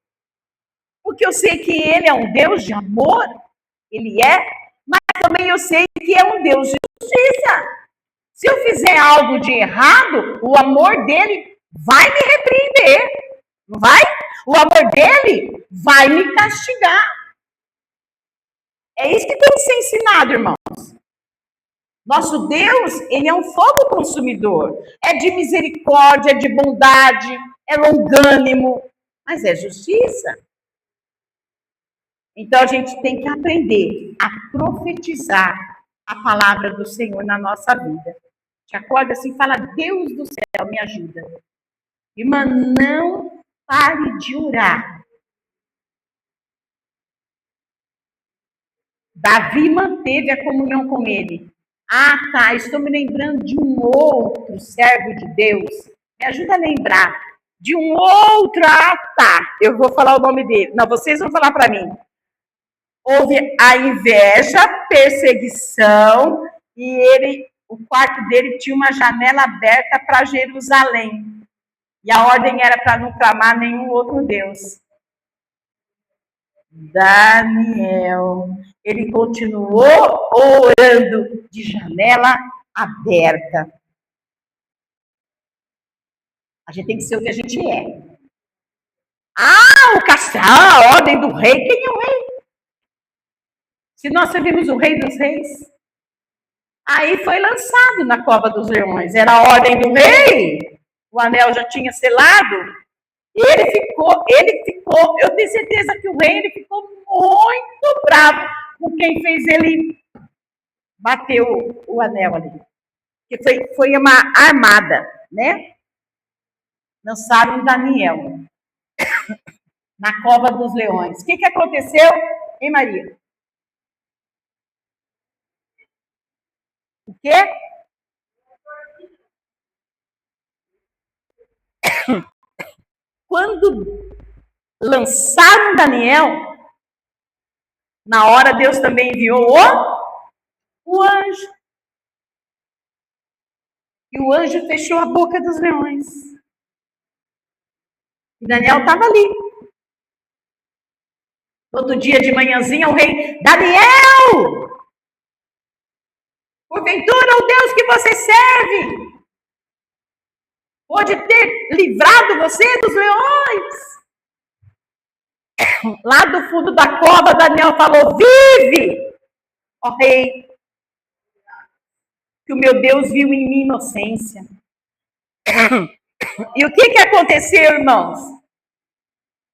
Porque eu sei que Ele é um Deus de amor, Ele é, mas também eu sei que é um Deus de justiça. Se eu fizer algo de errado, o amor dele vai me repreender, não vai? O amor dele vai me castigar. É isso que tem que ser ensinado, irmãos. Nosso Deus, ele é um fogo consumidor. É de misericórdia, é de bondade, é longânimo, mas é justiça. Então, a gente tem que aprender a profetizar a palavra do Senhor na nossa vida. Te acorda assim e fala, Deus do céu, me ajuda. Irmã, não pare de orar. Davi manteve a comunhão com ele. Ah, tá, estou me lembrando de um outro servo de Deus. Me ajuda a lembrar. De um outro, tá, eu vou falar o nome dele. Não, vocês vão falar para mim. Houve a inveja, perseguição, e o quarto dele tinha uma janela aberta para Jerusalém. E a ordem era para não clamar nenhum outro Deus. Daniel, ele continuou orando de janela aberta. A gente tem que ser o que a gente é. Ah, o castelo, a ordem do rei. Quem é o rei? Se nós servimos o rei dos reis. Aí foi lançado na cova dos leões. Era a ordem do rei. O anel já tinha selado. Ele ficou, eu tenho certeza que o rei ele ficou muito bravo com quem fez ele bater o anel ali. Porque foi uma armada, né? Lançaram Daniel na cova dos leões. O que aconteceu, hein, Maria? O quê? Quando lançaram Daniel, na hora Deus também enviou o anjo. E o anjo fechou a boca dos leões. E Daniel estava ali. Outro dia de manhãzinha o rei, Daniel! Porventura o Deus que você serve pode ter livrado você dos leões. Lá do fundo da cova, Daniel falou, vive, ó rei, que o meu Deus viu em mim inocência. E o que aconteceu, irmãos?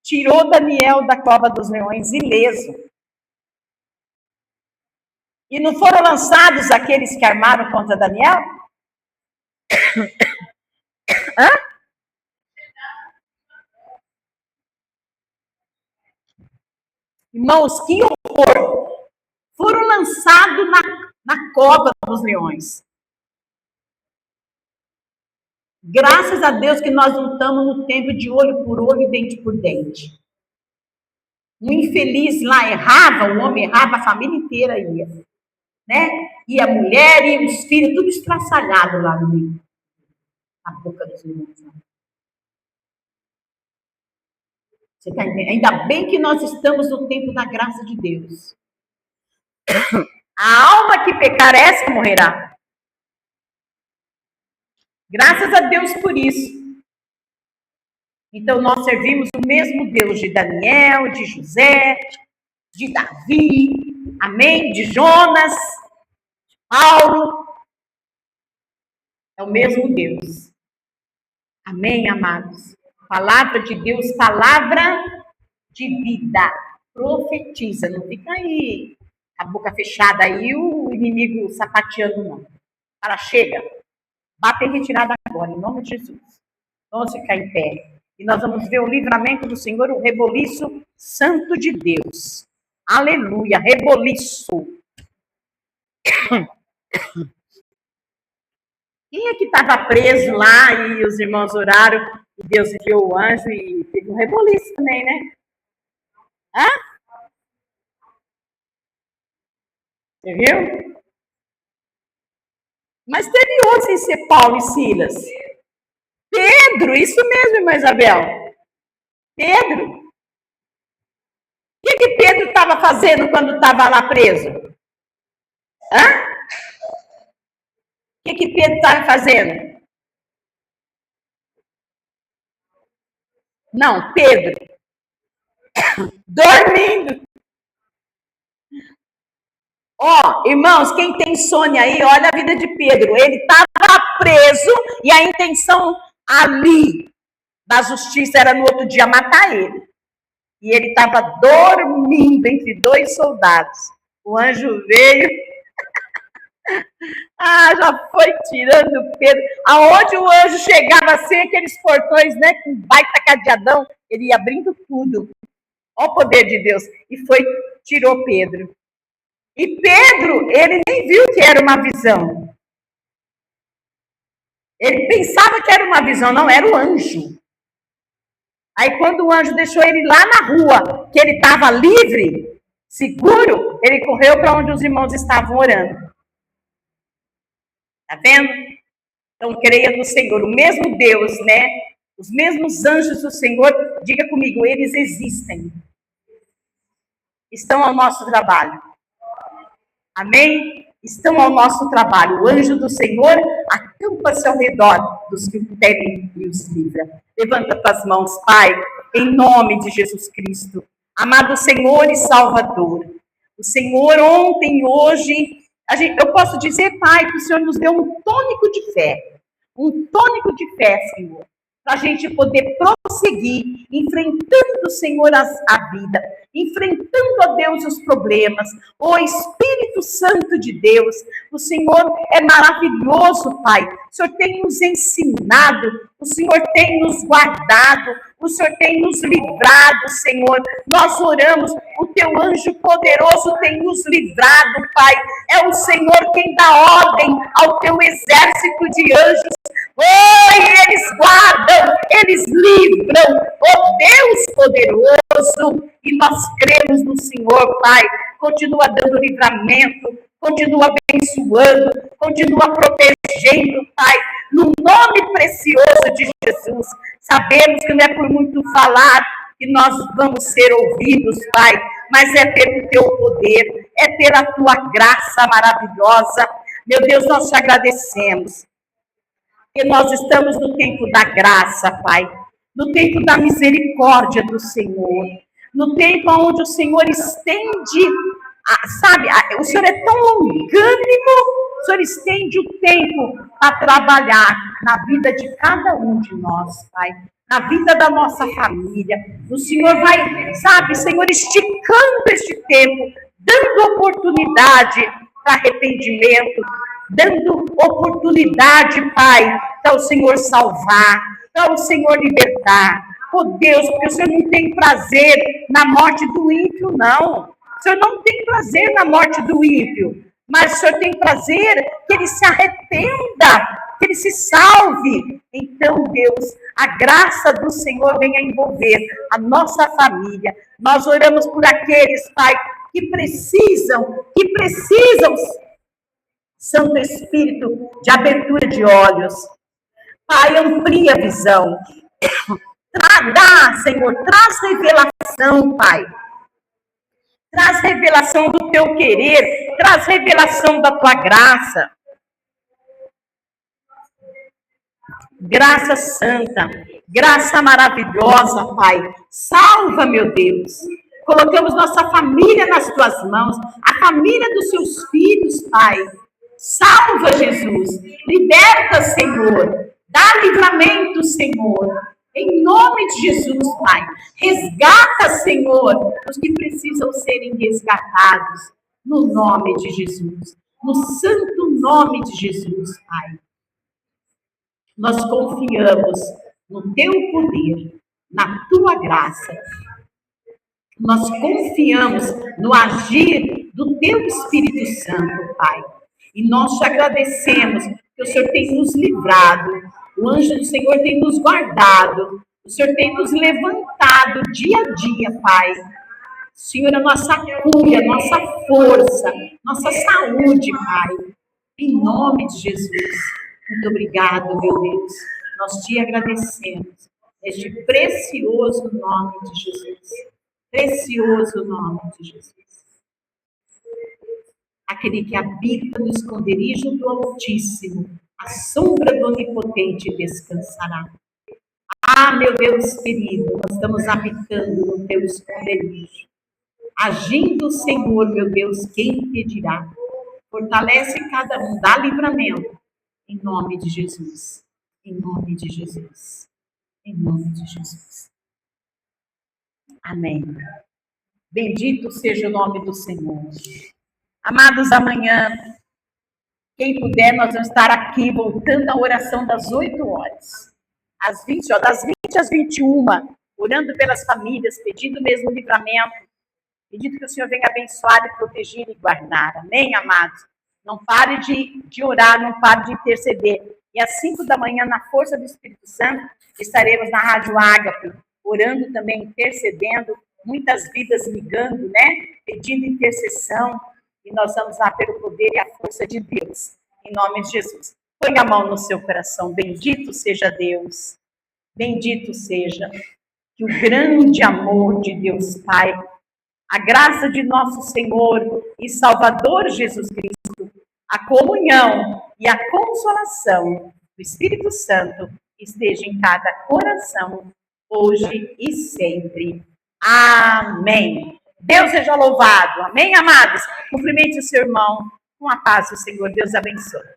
Tirou Daniel da cova dos leões ileso. E não foram lançados aqueles que armaram contra Daniel? Hã? Irmãos, que horror! Foram lançados na cova dos leões. Graças a Deus que nós não estamos no tempo de olho por olho e dente por dente. O infeliz lá errava, o homem errava, a família inteira ia. Né? E a mulher e os filhos, tudo estraçalhado lá no meio. Na boca dos leões. Você está entendendo? Ainda bem que nós estamos no tempo da graça de Deus. A alma que pecar, essa morrerá. Graças a Deus por isso. Então, nós servimos o mesmo Deus de Daniel, de José, de Davi, amém? De Jonas, de Paulo. É o mesmo Deus. Amém, amados? Palavra de Deus, palavra de vida. Profetiza, não fica aí a boca fechada aí, o inimigo sapateando, não. Fala, chega. Bate em retirada agora, em nome de Jesus. Vamos ficar em pé. E nós vamos ver o livramento do Senhor, o reboliço santo de Deus. Aleluia, reboliço. Quem é que estava preso lá e os irmãos oraram e Deus enviou o anjo e teve um reboliço também, né? Hã? Você viu? Mas teve outros sem ser Paulo e Silas. Pedro, isso mesmo, irmã Isabel. Pedro. O que Pedro estava fazendo quando estava lá preso? Hã? O que Pedro estava fazendo? Não, Pedro. Dormindo. Ó, irmãos, quem tem insônia aí, olha a vida de Pedro. Ele estava preso e a intenção ali da justiça era no outro dia matar ele. E ele estava dormindo entre dois soldados. O anjo veio. Já foi tirando Pedro. Aonde o anjo chegava assim, aqueles portões, né, com baita cadeadão, ele ia abrindo tudo. Olha o poder de Deus. E tirou Pedro. E Pedro, ele nem viu que era uma visão. Ele pensava que era uma visão, não, era o anjo. Aí quando o anjo deixou ele lá na rua, que ele estava livre, seguro, ele correu para onde os irmãos estavam orando. Tá vendo? Então creia no Senhor, o mesmo Deus, né? Os mesmos anjos do Senhor, diga comigo, eles existem. estão ao nosso trabalho. Amém? Estão ao nosso trabalho. O anjo do Senhor acampa-se ao redor dos que o temem e os livra. Levanta as mãos, Pai, em nome de Jesus Cristo. Amado Senhor e Salvador. O Senhor ontem e hoje, eu posso dizer, Pai, que o Senhor nos deu um tônico de fé. Um tônico de fé, Senhor. Para a gente poder prosseguir, enfrentando, Senhor, a vida, enfrentando, ó Deus, os problemas. Ó Espírito Santo de Deus, o Senhor é maravilhoso, Pai. O Senhor tem nos ensinado, o Senhor tem nos guardado, o Senhor tem nos livrado, Senhor. Nós oramos, o teu anjo poderoso tem nos livrado, Pai. É o Senhor quem dá ordem ao teu exército de anjos. Oh, eles guardam, eles livram, oh Deus poderoso, e nós cremos no Senhor, Pai. Continua dando livramento, continua abençoando, continua protegendo, Pai, no nome precioso de Jesus. Sabemos que não é por muito falar que nós vamos ser ouvidos, Pai, mas é pelo teu poder, é pela tua graça maravilhosa. Meu Deus, nós te agradecemos. Que nós estamos no tempo da graça, Pai, no tempo da misericórdia do Senhor, no tempo onde o Senhor estende, sabe, o Senhor é tão longânimo, o Senhor estende o tempo a trabalhar na vida de cada um de nós, Pai, na vida da nossa família. O Senhor vai, sabe, Senhor, esticando este tempo, dando oportunidade para arrependimento, dando oportunidade, Pai, para o Senhor salvar, para o Senhor libertar. Oh Deus, porque o Senhor não tem prazer na morte do ímpio, não. O Senhor não tem prazer na morte do ímpio, mas o Senhor tem prazer que ele se arrependa, que ele se salve. Então, Deus, a graça do Senhor venha envolver a nossa família. Nós oramos por aqueles, Pai, que precisam, Santo Espírito, de abertura de olhos. Pai, amplia a visão. Dá, Senhor, traz revelação, Pai. Traz revelação do teu querer, traz revelação da tua graça. Graça santa, graça maravilhosa, Pai. Salva, meu Deus. Colocamos nossa família nas tuas mãos, a família dos seus filhos, Pai. Salva, Jesus. Liberta, Senhor. Dá livramento, Senhor. Em nome de Jesus, Pai. Resgata, Senhor, os que precisam serem resgatados. No nome de Jesus. No santo nome de Jesus, Pai. Nós confiamos no teu poder, na tua graça. Nós confiamos no agir do teu Espírito Santo, Pai. E nós te agradecemos que o Senhor tem nos livrado, o anjo do Senhor tem nos guardado, o Senhor tem nos levantado dia a dia, Pai. Senhor, a nossa cura, nossa força, nossa saúde, Pai. Em nome de Jesus. Muito obrigado, meu Deus. Nós te agradecemos neste precioso nome de Jesus. Precioso nome de Jesus. Aquele que habita no esconderijo do Altíssimo, a sombra do Onipotente descansará. Ah, meu Deus querido, nós estamos habitando no teu esconderijo. Agindo o Senhor, meu Deus, quem impedirá? Fortalece cada um, dá livramento. Em nome de Jesus. Em nome de Jesus. Em nome de Jesus. Amém. Bendito seja o nome do Senhor. Amados, amanhã, quem puder, nós vamos estar aqui voltando à oração das 8 horas. Às 20, das 20 às 21, orando pelas famílias, pedindo mesmo livramento, pedindo que o Senhor venha abençoar e proteger e guardar. Amém, amados? Não pare de orar, não pare de interceder. E às 5 da manhã, na força do Espírito Santo, estaremos na Rádio Ágape, orando também, intercedendo, muitas vidas ligando, né? Pedindo intercessão. E nós vamos lá pelo poder e a força de Deus. Em nome de Jesus. Põe a mão no seu coração. Bendito seja Deus. Bendito seja que o grande amor de Deus Pai, A graça de nosso Senhor e Salvador Jesus Cristo, a comunhão e a consolação do Espírito Santo esteja em cada coração, hoje e sempre. Amém. Deus seja louvado. Amém, amados? Cumprimente o seu irmão com a paz do Senhor. Deus abençoe.